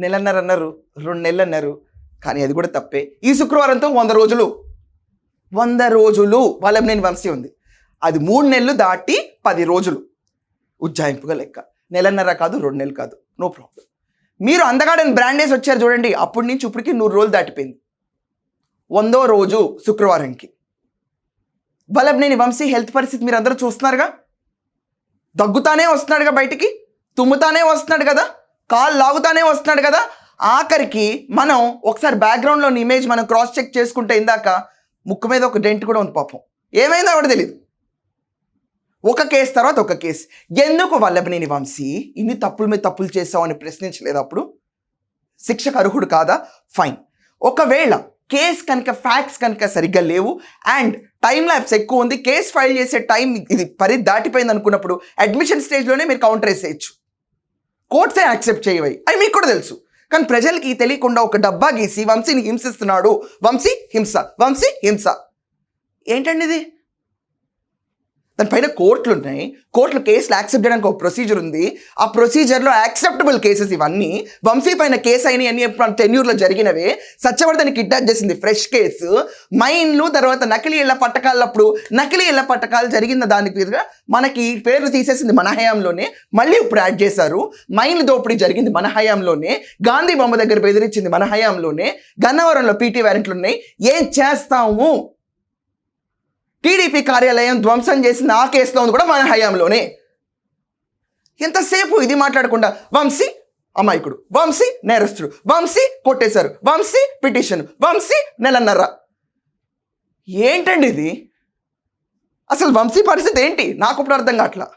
నెలన్నర అన్నారు, 2 నెలలు అన్నారు, కానీ అది కూడా తప్పే. ఈ శుక్రవారంతో 100 రోజులు వల్లభనేని వంశీ ఉంది. అది 3 నెలలు దాటి 10 రోజులు ఉజ్జాయింపుగా లెక్క. నెలన్నర కాదు, 2 నెలలు కాదు, నో ప్రాబ్లం. మీరు అందగాడని బ్రాండేజ్ వచ్చారు చూడండి, అప్పటి నుంచి ఇప్పటికి 100 రోజులు దాటిపోయింది. 100వ రోజు శుక్రవారంకి వల్లభనేని వంశీ హెల్త్ పరిస్థితి మీరు అందరూ చూస్తున్నారుగా. దగ్గుతానే వస్తున్నాడుగా, బయటికి తుమ్ముతానే వస్తున్నాడు కదా, కాలు లాగుతానే వస్తున్నాడు కదా. ఆఖరికి మనం ఒకసారి బ్యాక్గ్రౌండ్లోని ఇమేజ్ మనం క్రాస్ చెక్ చేసుకుంటే ఇందాక ముక్కు మీద ఒక డెంట్ కూడా ఉంది పాపం. ఏమైందో కూడా తెలియదు. ఒక కేసు తర్వాత ఒక కేసు. ఎందుకు వల్లభనేని వంశీ ఇన్ని తప్పుల మీద తప్పులు చేసావు అని ప్రశ్నించలేదు అప్పుడు? శిక్షకు అర్హుడు కాదా? ఫైన్. ఒకవేళ కేసు కనుక ఫ్యాక్ట్స్ కనుక సరిగ్గా లేవు అండ్ టైం ల్యాప్స్ ఎక్కువ ఉంది, కేసు ఫైల్ చేసే టైం ఇది పరిధి దాటిపోయింది అనుకున్నప్పుడు అడ్మిషన్ స్టేజ్లోనే మీరు కౌంటర్ వేసేయచ్చు. కోర్ట్సే యాక్సెప్ట్ చేయవై అవి మీకు కూడా తెలుసు. కానీ ప్రజలకి తెలియకుండా ఒక డబ్బా గీసి వంశీని హింసిస్తున్నాడు, వంశీ హింస, వంశీ హింస. ఏంటండి ఇది? దానిపైన కోర్టులు ఉన్నాయి, కోర్టులు కేసులు యాక్సెప్ట్ చేయడానికి ఒక ప్రొసీజర్ ఉంది. ఆ ప్రొసీజర్లో యాక్సెప్టబుల్ కేసెస్ ఇవన్నీ. వంశీ పైన కేసు అయినాయి అన్ని టెన్యూర్లో జరిగినవే. సత్యవర్ధని కిడ్నాప్ చేసింది ఫ్రెష్ కేసు. మైన్లు తర్వాత నకిలీ ఇళ్ల పట్టకాలప్పుడు నకిలీ ఇళ్ల పట్టకాలు జరిగిన దానికి మీదుగా మనకి పేర్లు తీసేసింది మన హయాంలోనే, మళ్ళీ ఇప్పుడు యాడ్ చేశారు. మైన్లు దోపిడీ జరిగింది మన హయాంలోనే, గాంధీ బొమ్మ దగ్గర బెదిరించింది మన హయాంలోనే, గన్నవరంలో పీటీ వారెంట్లు ఉన్నాయి. ఏం చేస్తాము? టీడీపీ కార్యాలయం ధ్వంసం చేసిన ఆ కేసులో ఉంది కూడా మన హయాంలోనే. ఎంతసేపు ఇది మాట్లాడకుండా వంశీ అమాయకుడు, వంశీ నేరస్తుడు, వంశీ కొట్టేశారు, వంశీ పిటిషన్, వంశీ నెలన్నర. ఏంటండి ఇది? అసలు వంశీ పరిస్థితి ఏంటి నాకు ఇప్పుడు అర్థం కావట్లా.